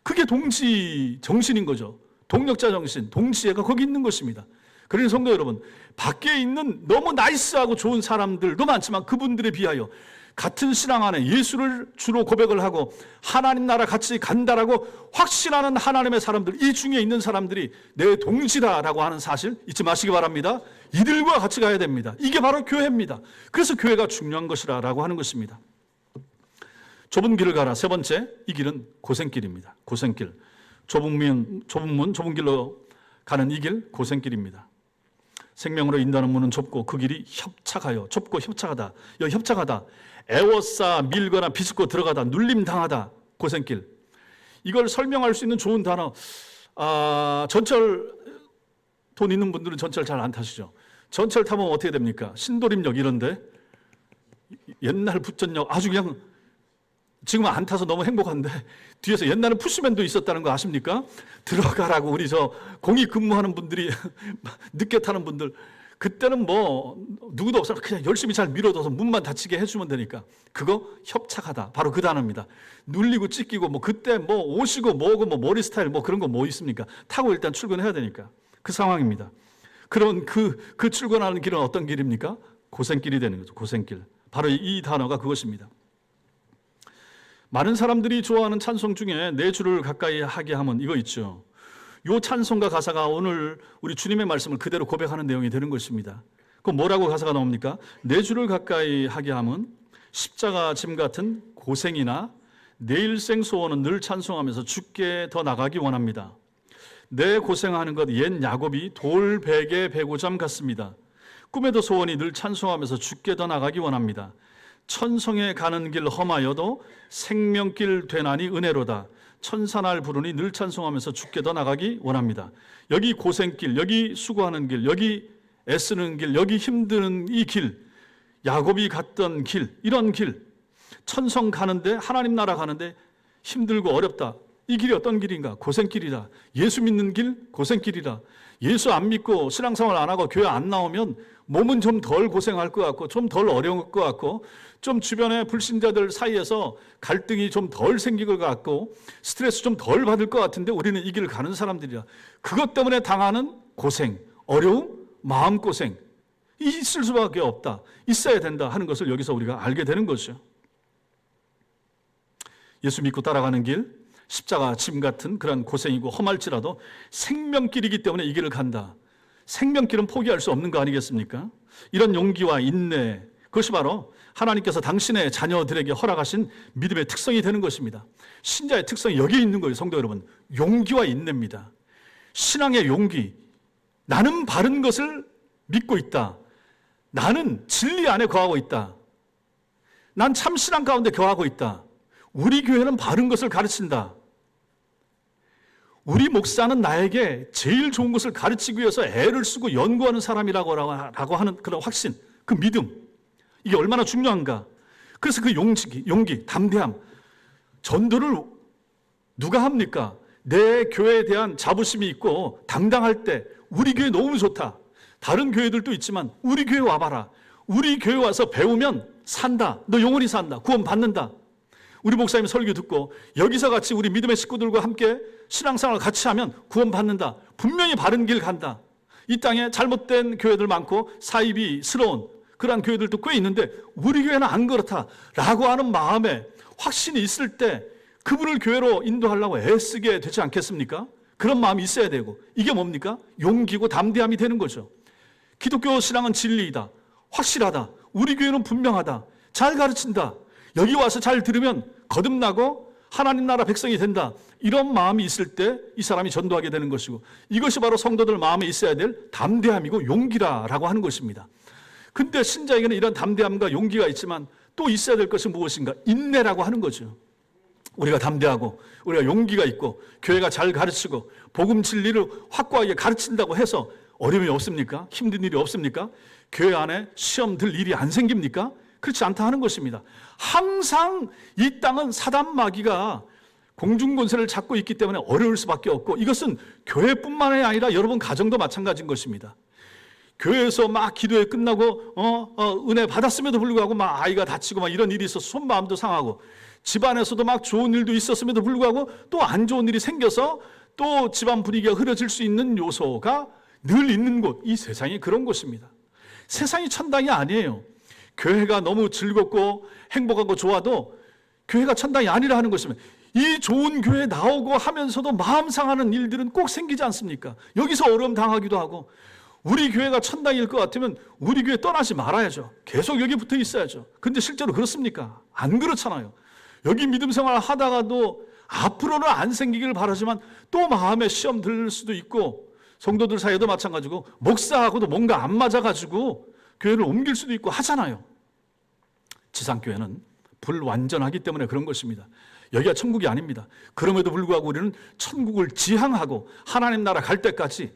그게 동지 정신인 거죠. 동력자 정신, 동지애가 거기 있는 것입니다. 그러니 성도 여러분, 밖에 있는 너무 나이스하고 좋은 사람들도 많지만 그분들에 비하여 같은 신앙 안에 예수를 주로 고백을 하고 하나님 나라 같이 간다라고 확신하는 하나님의 사람들, 이 중에 있는 사람들이 내 동지다라고 하는 사실 잊지 마시기 바랍니다. 이들과 같이 가야 됩니다. 이게 바로 교회입니다. 그래서 교회가 중요한 것이라고 하는 것입니다. 좁은 길을 가라. 세 번째, 이 길은 고생길입니다. 고생길. 좁은 문, 좁은 길로 가는 이 길, 고생길입니다. 생명으로 인도하는 문은 좁고 그 길이 협착하여, 좁고 협착하다. 여기 협착하다. 애워싸, 밀거나 비집고 들어가다, 눌림당하다. 고생길. 이걸 설명할 수 있는 좋은 단어. 전철 돈 있는 분들은 전철 잘 안 타시죠. 전철 타면 어떻게 됩니까? 신도림역 이런데 옛날 부천역 아주 그냥 지금은 안 타서 너무 행복한데 뒤에서 옛날에 푸시맨도 있었다는 거 아십니까? 들어가라고 우리 저 공익 근무하는 분들이 늦게 타는 분들 그때는 뭐 누구도 없어 그냥 열심히 잘 밀어둬서 문만 닫히게 해주면 되니까 그거 협착하다 바로 그 단어입니다. 눌리고 찢기고 뭐 그때 뭐 옷이고 뭐고 뭐 머리 스타일 뭐 그런 거 뭐 있습니까? 타고 일단 출근해야 되니까 그 상황입니다. 그런 그 출근하는 길은 어떤 길입니까? 고생길이 되는 거죠. 고생길. 바로 이 단어가 그것입니다. 많은 사람들이 좋아하는 찬송 중에 내 주를 가까이 하게 하면 이거 있죠. 이 찬송가 가사가 오늘 우리 주님의 말씀을 그대로 고백하는 내용이 되는 것입니다. 그럼 뭐라고 가사가 나옵니까? 내 주를 가까이 하게 하면 십자가 짐 같은 고생이나 내 일생 소원은 늘 찬송하면서 주께 더 나가기 원합니다. 내 고생하는 것 옛 야곱이 돌 베개 베고잠 같습니다. 꿈에도 소원이 늘 찬송하면서 주께 더 나가기 원합니다. 천성에 가는 길 험하여도 생명길 되나니 은혜로다. 천사날 부르니 늘 찬송하면서 주께 더 나가기 원합니다. 여기 고생길, 여기 수고하는 길, 여기 애쓰는 길, 여기 힘드는 이 길, 야곱이 갔던 길, 이런 길, 천성 가는데 하나님 나라 가는데 힘들고 어렵다. 이 길이 어떤 길인가? 고생길이다. 예수 믿는 길, 고생길이다. 예수 안 믿고 신앙생활 안 하고 교회 안 나오면 몸은 좀 덜 고생할 것 같고 좀 덜 어려울 것 같고 좀 주변의 불신자들 사이에서 갈등이 좀 덜 생길 것 같고 스트레스 좀 덜 받을 것 같은데 우리는 이 길을 가는 사람들이야. 그것 때문에 당하는 고생, 어려움, 마음고생 있을 수밖에 없다. 있어야 된다 하는 것을 여기서 우리가 알게 되는 것이죠. 예수 믿고 따라가는 길, 십자가 짐 같은 그런 고생이고 험할지라도 생명길이기 때문에 이 길을 간다. 생명길은 포기할 수 없는 거 아니겠습니까? 이런 용기와 인내, 그것이 바로 하나님께서 당신의 자녀들에게 허락하신 믿음의 특성이 되는 것입니다. 신자의 특성이 여기에 있는 거예요, 성도 여러분. 용기와 인내입니다. 신앙의 용기. 나는 바른 것을 믿고 있다. 나는 진리 안에 거하고 있다. 난 참 신앙 가운데 거하고 있다. 우리 교회는 바른 것을 가르친다. 우리 목사는 나에게 제일 좋은 것을 가르치기 위해서 애를 쓰고 연구하는 사람이라고 하는 그런 확신, 그 믿음, 이게 얼마나 중요한가. 그래서 그 용기, 담대함, 전도를 누가 합니까? 내 교회에 대한 자부심이 있고 당당할 때 우리 교회 너무 좋다. 다른 교회들도 있지만 우리 교회 와봐라. 우리 교회 와서 배우면 산다. 너 영원히 산다. 구원 받는다. 우리 목사님 설교 듣고 여기서 같이 우리 믿음의 식구들과 함께 신앙생활 같이 하면 구원 받는다. 분명히 바른 길 간다. 이 땅에 잘못된 교회들 많고 사이비스러운 그러한 교회들도 꽤 있는데 우리 교회는 안 그렇다라고 하는 마음에 확신이 있을 때 그분을 교회로 인도하려고 애쓰게 되지 않겠습니까? 그런 마음이 있어야 되고, 이게 뭡니까? 용기고 담대함이 되는 거죠. 기독교 신앙은 진리이다. 확실하다. 우리 교회는 분명하다. 잘 가르친다. 여기 와서 잘 들으면 거듭나고 하나님 나라 백성이 된다. 이런 마음이 있을 때 이 사람이 전도하게 되는 것이고, 이것이 바로 성도들 마음에 있어야 될 담대함이고 용기라고 하는 것입니다. 근데 신자에게는 이런 담대함과 용기가 있지만 또 있어야 될 것이 무엇인가? 인내라고 하는 거죠. 우리가 담대하고 우리가 용기가 있고 교회가 잘 가르치고 복음 진리를 확고하게 가르친다고 해서 어려움이 없습니까? 힘든 일이 없습니까? 교회 안에 시험 들 일이 안 생깁니까? 그렇지 않다 하는 것입니다. 항상 이 땅은 사단 마귀가 공중권세를 잡고 있기 때문에 어려울 수밖에 없고, 이것은 교회뿐만이 아니라 여러분 가정도 마찬가지인 것입니다. 교회에서 막 기도회 끝나고 은혜 받았음에도 불구하고 막 아이가 다치고 막 이런 일이 있어서 손마음도 상하고, 집안에서도 막 좋은 일도 있었음에도 불구하고 또 안 좋은 일이 생겨서 또 집안 분위기가 흐려질 수 있는 요소가 늘 있는 곳, 이 세상이 그런 곳입니다. 세상이 천당이 아니에요. 교회가 너무 즐겁고 행복하고 좋아도 교회가 천당이 아니라 하는 것입니다. 이 좋은 교회에 나오고 하면서도 마음 상하는 일들은 꼭 생기지 않습니까? 여기서 어려움 당하기도 하고, 우리 교회가 천당일 것 같으면 우리 교회 떠나지 말아야죠. 계속 여기 붙어 있어야죠. 근데 실제로 그렇습니까? 안 그렇잖아요. 여기 믿음 생활 하다가도 앞으로는 안 생기길 바라지만 또 마음에 시험 들 수도 있고, 성도들 사이에도 마찬가지고 목사하고도 뭔가 안 맞아가지고 교회를 옮길 수도 있고 하잖아요. 지상교회는 불완전하기 때문에 그런 것입니다. 여기가 천국이 아닙니다. 그럼에도 불구하고 우리는 천국을 지향하고 하나님 나라 갈 때까지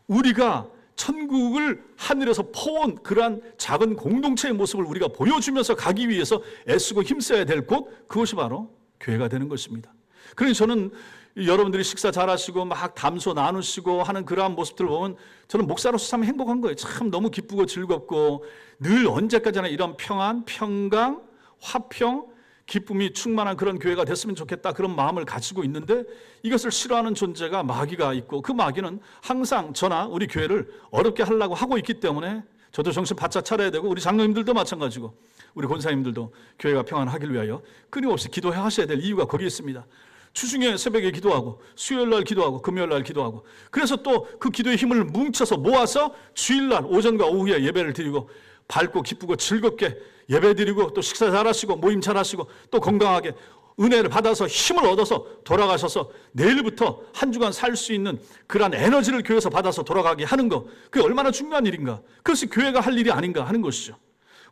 우리가 천국을 하늘에서 퍼온 그러한 작은 공동체의 모습을 우리가 보여주면서 가기 위해서 애쓰고 힘써야 될 곳, 그것이 바로 교회가 되는 것입니다. 그러니 저는 여러분들이 식사 잘하시고 막 담소 나누시고 하는 그러한 모습들을 보면 저는 목사로서 참 행복한 거예요. 참 너무 기쁘고 즐겁고, 늘 언제까지나 이런 평안, 평강, 화평, 기쁨이 충만한 그런 교회가 됐으면 좋겠다, 그런 마음을 가지고 있는데, 이것을 싫어하는 존재가 마귀가 있고, 그 마귀는 항상 저나 우리 교회를 어렵게 하려고 하고 있기 때문에 저도 정신 바짝 차려야 되고, 우리 장로님들도 마찬가지고 우리 권사님들도 교회가 평안하길 위하여 끊임없이 기도해 하셔야 될 이유가 거기에 있습니다. 주중에 새벽에 기도하고 수요일날 기도하고 금요일날 기도하고, 그래서 또 그 기도의 힘을 뭉쳐서 모아서 주일날 오전과 오후에 예배를 드리고 밝고 기쁘고 즐겁게 예배 드리고 또 식사 잘하시고 모임 잘하시고 또 건강하게 은혜를 받아서 힘을 얻어서 돌아가셔서 내일부터 한 주간 살 수 있는 그러한 에너지를 교회에서 받아서 돌아가게 하는 것, 그게 얼마나 중요한 일인가. 그것이 교회가 할 일이 아닌가 하는 것이죠.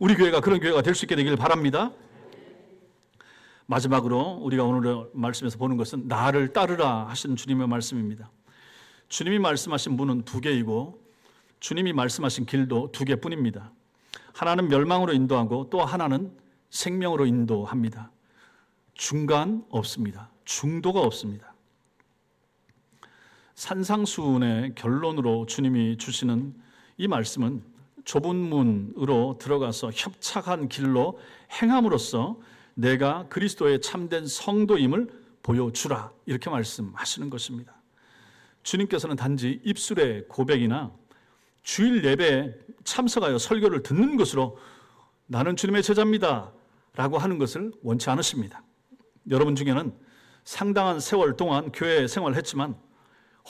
우리 교회가 그런 교회가 될 수 있게 되길 바랍니다. 마지막으로 우리가 오늘 말씀에서 보는 것은 나를 따르라 하시는 주님의 말씀입니다. 주님이 말씀하신 문은 두 개이고 주님이 말씀하신 길도 두 개뿐입니다. 하나는 멸망으로 인도하고 또 하나는 생명으로 인도합니다. 중간 없습니다. 중도가 없습니다. 산상수훈의 결론으로 주님이 주시는 이 말씀은 좁은 문으로 들어가서 협착한 길로 행함으로써 내가 그리스도의 참된 성도임을 보여주라, 이렇게 말씀하시는 것입니다. 주님께서는 단지 입술의 고백이나 주일 예배에 참석하여 설교를 듣는 것으로 나는 주님의 제자입니다 라고 하는 것을 원치 않으십니다. 여러분 중에는 상당한 세월 동안 교회 생활을 했지만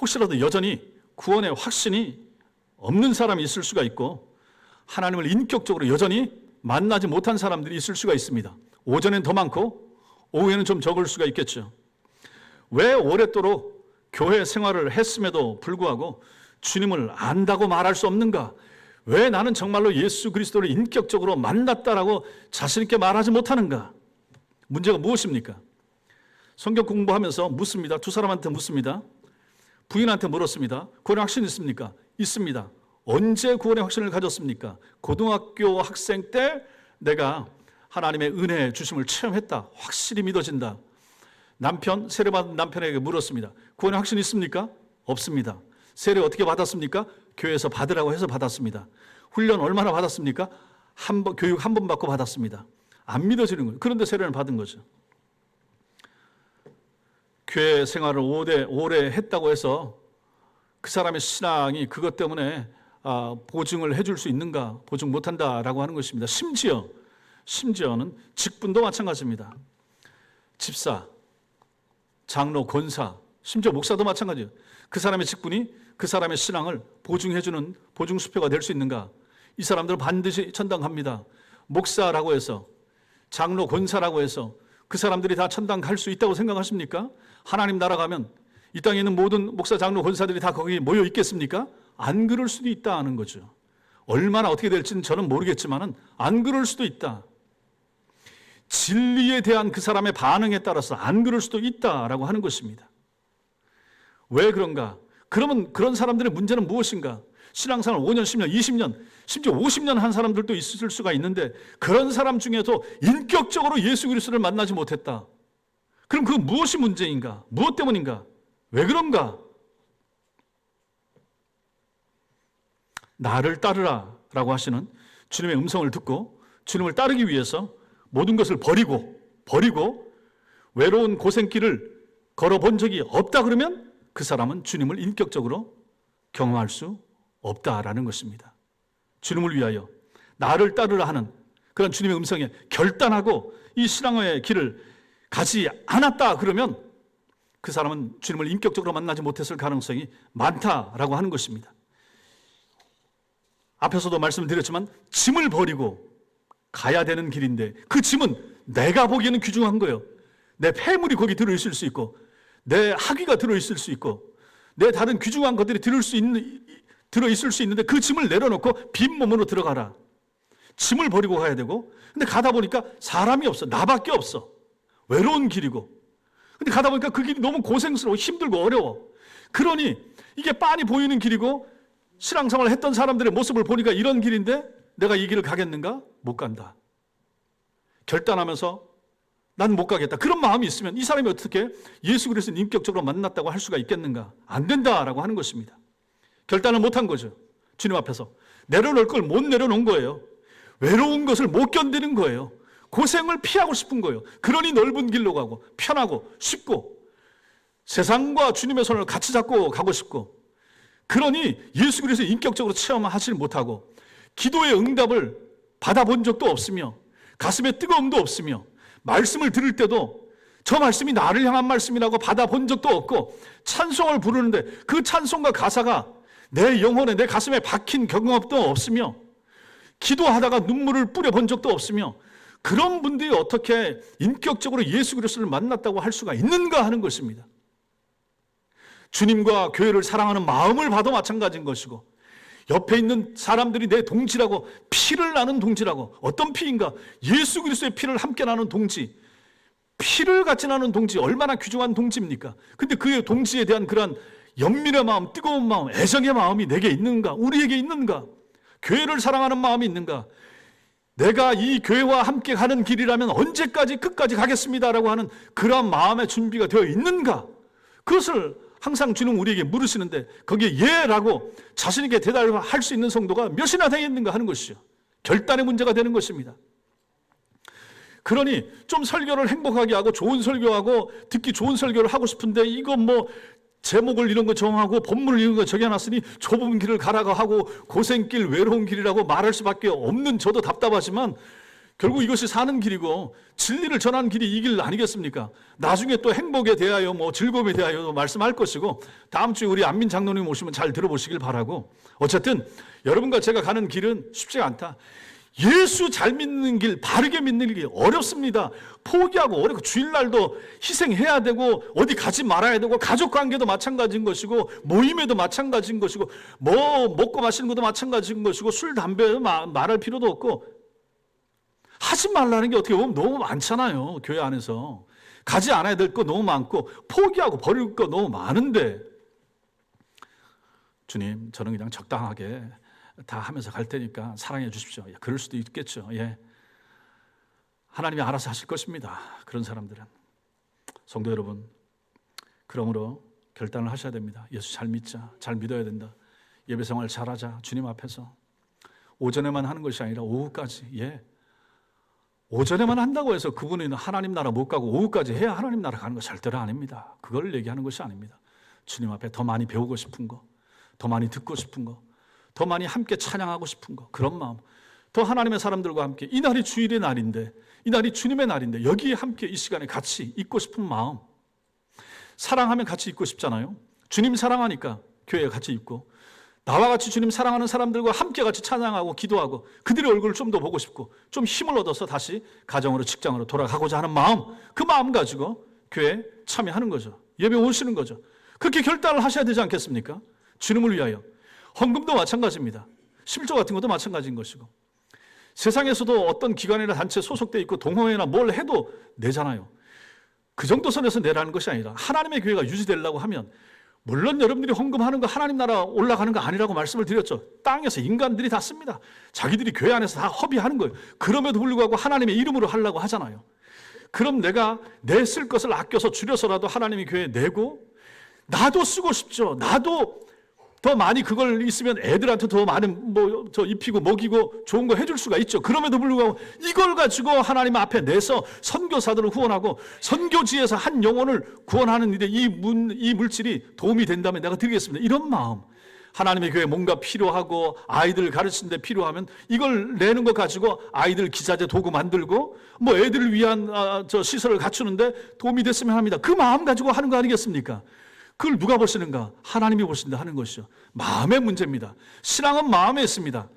혹시라도 여전히 구원의 확신이 없는 사람이 있을 수가 있고, 하나님을 인격적으로 여전히 만나지 못한 사람들이 있을 수가 있습니다. 오전엔 더 많고 오후에는 좀 적을 수가 있겠죠. 왜 오랫도록 교회 생활을 했음에도 불구하고 주님을 안다고 말할 수 없는가? 왜 나는 정말로 예수 그리스도를 인격적으로 만났다라고 자신 있게 말하지 못하는가? 문제가 무엇입니까? 성경 공부하면서 묻습니다. 두 사람한테 묻습니다. 부인한테 물었습니다. 구원의 확신이 있습니까? 있습니다. 언제 구원의 확신을 가졌습니까? 고등학교 학생 때 내가 하나님의 은혜 주심을 체험했다. 확실히 믿어진다. 세례받은 남편에게 물었습니다. 구원의 확신이 있습니까? 없습니다. 세례 어떻게 받았습니까? 교회에서 받으라고 해서 받았습니다. 훈련 얼마나 받았습니까? 교육 한 번 받고 받았습니다. 안 믿어지는 거예요. 그런데 세례를 받은 거죠. 교회 생활을 오래 했다고 해서 그 사람의 신앙이 그것 때문에 보증을 해줄 수 있는가? 보증 못한다라고 하는 것입니다. 심지어는 직분도 마찬가지입니다. 집사, 장로, 권사, 심지어 목사도 마찬가지예요. 그 사람의 직분이 그 사람의 신앙을 보증해주는 보증수표가 될 수 있는가? 이 사람들은 반드시 천당 갑니다. 목사라고 해서, 장로, 권사라고 해서 그 사람들이 다 천당 갈 수 있다고 생각하십니까? 하나님 나라 가면 이 땅에 있는 모든 목사, 장로, 권사들이 다 거기 모여 있겠습니까? 안 그럴 수도 있다는 거죠. 얼마나 어떻게 될지는 저는 모르겠지만 안 그럴 수도 있다. 진리에 대한 그 사람의 반응에 따라서 안 그럴 수도 있다라고 하는 것입니다. 왜 그런가? 그러면 그런 사람들의 문제는 무엇인가? 신앙생활 5년, 10년, 20년, 심지어 50년 한 사람들도 있을 수가 있는데 그런 사람 중에도 인격적으로 예수 그리스도를 만나지 못했다. 그럼 그 무엇이 문제인가? 무엇 때문인가? 왜 그런가? 나를 따르라 라고 하시는 주님의 음성을 듣고 주님을 따르기 위해서 모든 것을 버리고 외로운 고생길을 걸어본 적이 없다 그러면 그 사람은 주님을 인격적으로 경험할 수 없다라는 것입니다. 주님을 위하여 나를 따르라 하는 그런 주님의 음성에 결단하고 이 신앙의 길을 가지 않았다 그러면 그 사람은 주님을 인격적으로 만나지 못했을 가능성이 많다라고 하는 것입니다. 앞에서도 말씀드렸지만 짐을 버리고 가야 되는 길인데 그 짐은 내가 보기에는 귀중한 거예요. 내 폐물이 거기 들어있을 수 있고 내 학위가 들어있을 수 있고 내 다른 귀중한 것들이 들어있을 수 있는데 그 짐을 내려놓고 빈 몸으로 들어가라. 짐을 버리고 가야 되고 근데 가다 보니까 사람이 없어. 나밖에 없어. 외로운 길이고 근데 가다 보니까 그 길이 너무 고생스러워 힘들고 어려워. 그러니 이게 빤히 보이는 길이고 신앙생활을 했던 사람들의 모습을 보니까 이런 길인데 내가 이 길을 가겠는가? 못 간다. 결단하면서 난 못 가겠다. 그런 마음이 있으면 이 사람이 어떻게 예수 그리스도를 인격적으로 만났다고 할 수가 있겠는가? 안 된다라고 하는 것입니다. 결단을 못한 거죠. 주님 앞에서. 내려놓을 걸 못 내려놓은 거예요. 외로운 것을 못 견디는 거예요. 고생을 피하고 싶은 거예요. 그러니 넓은 길로 가고 편하고 쉽고 세상과 주님의 손을 같이 잡고 가고 싶고 그러니 예수 그리스도를 인격적으로 체험하지 못하고 기도의 응답을 받아본 적도 없으며 가슴에 뜨거움도 없으며 말씀을 들을 때도 저 말씀이 나를 향한 말씀이라고 받아본 적도 없고 찬송을 부르는데 그 찬송과 가사가 내 영혼에 내 가슴에 박힌 경험도 없으며 기도하다가 눈물을 뿌려본 적도 없으며 그런 분들이 어떻게 인격적으로 예수 그리스도를 만났다고 할 수가 있는가 하는 것입니다. 주님과 교회를 사랑하는 마음을 봐도 마찬가지인 것이고 옆에 있는 사람들이 내 동지라고 피를 나는 동지라고 어떤 피인가? 예수 그리스도의 피를 함께 나는 동지 피를 같이 나는 동지 얼마나 귀중한 동지입니까? 근데 그 동지에 대한 그런 연민의 마음, 뜨거운 마음, 애정의 마음이 내게 있는가? 우리에게 있는가? 교회를 사랑하는 마음이 있는가? 내가 이 교회와 함께 가는 길이라면 언제까지 끝까지 가겠습니다라고 하는 그러한 마음의 준비가 되어 있는가? 그것을 항상 주님 우리에게 물으시는데 거기에 예라고 자신에게 대답할 수 있는 성도가 몇이나 되겠는가 하는 것이죠. 결단의 문제가 되는 것입니다. 그러니 좀 설교를 행복하게 하고 좋은 설교하고 듣기 좋은 설교를 하고 싶은데 이거 뭐 제목을 이런 거 정하고 본문을 이런 거 정해놨으니 좁은 길을 가라고 하고 고생길 외로운 길이라고 말할 수밖에 없는 저도 답답하지만 결국 이것이 사는 길이고 진리를 전하는 길이 이 길 아니겠습니까? 나중에 또 행복에 대하여 뭐 즐거움에 대하여 말씀할 것이고 다음 주에 우리 안민 장로님 오시면 잘 들어보시길 바라고 어쨌든 여러분과 제가 가는 길은 쉽지가 않다. 예수 잘 믿는 길, 바르게 믿는 길 어렵습니다. 포기하고 어렵고 주일날도 희생해야 되고 어디 가지 말아야 되고 가족관계도 마찬가지인 것이고 모임에도 마찬가지인 것이고 뭐 먹고 마시는 것도 마찬가지인 것이고 술, 담배도 말할 필요도 없고 하지 말라는 게 어떻게 보면 너무 많잖아요. 교회 안에서. 가지 않아야 될 거 너무 많고 포기하고 버릴 거 너무 많은데 주님, 저는 그냥 적당하게 다 하면서 갈 테니까 사랑해 주십시오. 예, 그럴 수도 있겠죠. 예. 하나님이 알아서 하실 것입니다. 그런 사람들은. 성도 여러분, 그러므로 결단을 하셔야 됩니다. 예수 잘 믿자. 잘 믿어야 된다. 예배 생활 잘하자. 주님 앞에서. 오전에만 하는 것이 아니라 오후까지. 예. 오전에만 한다고 해서 그분은 하나님 나라 못 가고 오후까지 해야 하나님 나라 가는 거 절대로 아닙니다. 그걸 얘기하는 것이 아닙니다. 주님 앞에 더 많이 배우고 싶은 거, 더 많이 듣고 싶은 거, 더 많이 함께 찬양하고 싶은 거, 그런 마음, 더 하나님의 사람들과 함께 이 날이 주일의 날인데, 이 날이 주님의 날인데 여기에 함께 이 시간에 같이 있고 싶은 마음, 사랑하면 같이 있고 싶잖아요. 주님 사랑하니까 교회에 같이 있고, 나와 같이 주님 사랑하는 사람들과 함께 같이 찬양하고 기도하고 그들의 얼굴을 좀 더 보고 싶고 좀 힘을 얻어서 다시 가정으로 직장으로 돌아가고자 하는 마음, 그 마음 가지고 교회에 참여하는 거죠. 예배 오시는 거죠. 그렇게 결단을 하셔야 되지 않겠습니까? 주님을 위하여. 헌금도 마찬가지입니다. 11조 같은 것도 마찬가지인 것이고, 세상에서도 어떤 기관이나 단체에 소속되어 있고 동호회나 뭘 해도 내잖아요. 그 정도 선에서 내라는 것이 아니라 하나님의 교회가 유지되려고 하면, 물론 여러분들이 헌금하는 거 하나님 나라 올라가는 거 아니라고 말씀을 드렸죠. 땅에서 인간들이 다 씁니다. 자기들이 교회 안에서 다 허비하는 거예요. 그럼에도 불구하고 하나님의 이름으로 하려고 하잖아요. 그럼 내가 내 쓸 것을 아껴서 줄여서라도 하나님의 교회에 내고, 나도 쓰고 싶죠. 나도 더 많이 그걸 있으면 애들한테 더 많은 더 입히고 먹이고 좋은 거 해줄 수가 있죠. 그럼에도 불구하고 이걸 가지고 하나님 앞에 내서 선교사들을 후원하고 선교지에서 한 영혼을 구원하는 일에 이 물질이 도움이 된다면 내가 드리겠습니다. 이런 마음. 하나님의 교회에 뭔가 필요하고 아이들을 가르치는 데 필요하면 이걸 내는 거 가지고 아이들 기자재 도구 만들고 뭐 애들을 위한 시설을 갖추는데 도움이 됐으면 합니다. 그 마음 가지고 하는 거 아니겠습니까? 그걸 누가 보시는가? 하나님이 보신다 하는 것이죠. 마음의 문제입니다. 신앙은 마음에 있습니다.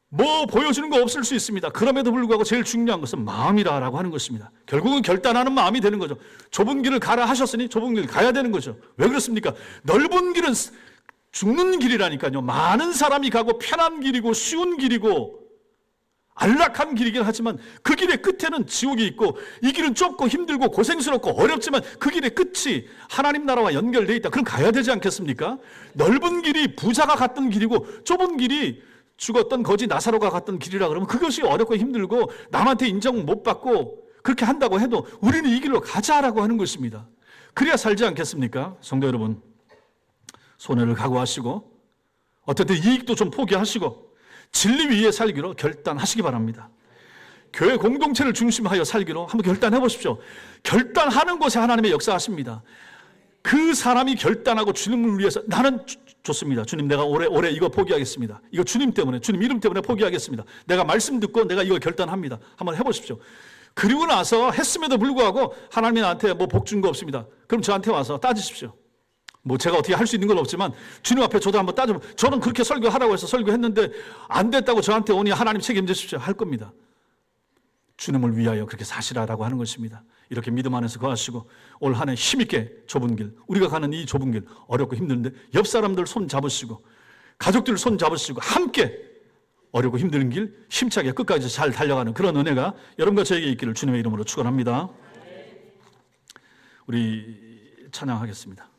뭐 보여주는 거 없을 수 있습니다. 그럼에도 불구하고 제일 중요한 것은 마음이라고 하는 것입니다. 결국은 결단하는 마음이 되는 거죠. 좁은 길을 가라 하셨으니 좁은 길 가야 되는 거죠. 왜 그렇습니까? 넓은 길은 죽는 길이라니까요. 많은 사람이 가고 편한 길이고 쉬운 길이고 안락한 길이긴 하지만 그 길의 끝에는 지옥이 있고, 이 길은 좁고 힘들고 고생스럽고 어렵지만 그 길의 끝이 하나님 나라와 연결되어 있다. 그럼 가야 되지 않겠습니까? 넓은 길이 부자가 갔던 길이고 좁은 길이 죽었던 거지 나사로가 갔던 길이라 그러면 그것이 어렵고 힘들고 남한테 인정 못 받고 그렇게 한다고 해도 우리는 이 길로 가자라고 하는 것입니다. 그래야 살지 않겠습니까? 성도 여러분, 손해를 각오하시고 어떤 때 이익도 좀 포기하시고 진리 위에 살기로 결단하시기 바랍니다. 교회 공동체를 중심하여 살기로 한번 결단해 보십시오. 결단하는 곳에 하나님의 역사하십니다. 그 사람이 결단하고 주님을 위해서 나는 좋습니다. 주님, 내가 올해 이거 포기하겠습니다. 이거 주님 때문에, 주님 이름 때문에 포기하겠습니다. 내가 말씀 듣고 내가 이거 결단합니다. 한번 해보십시오. 그리고 나서 했음에도 불구하고 하나님이 나한테 뭐 복 준 거 없습니다. 그럼 저한테 와서 따지십시오. 뭐 제가 어떻게 할 수 있는 건 없지만 주님 앞에 저도 한번 따져보면, 저는 그렇게 설교하라고 해서 설교했는데 안 됐다고 저한테 오니 하나님 책임지십시오 할 겁니다. 주님을 위하여 그렇게 사시라라고 하는 것입니다. 이렇게 믿음 안에서 거하시고 올 한 해 힘있게 좁은 길, 우리가 가는 이 좁은 길 어렵고 힘든데 옆 사람들 손 잡으시고 가족들 손 잡으시고 함께 어렵고 힘든 길 힘차게 끝까지 잘 달려가는 그런 은혜가 여러분과 저에게 있기를 주님의 이름으로 축원합니다. 우리 찬양하겠습니다.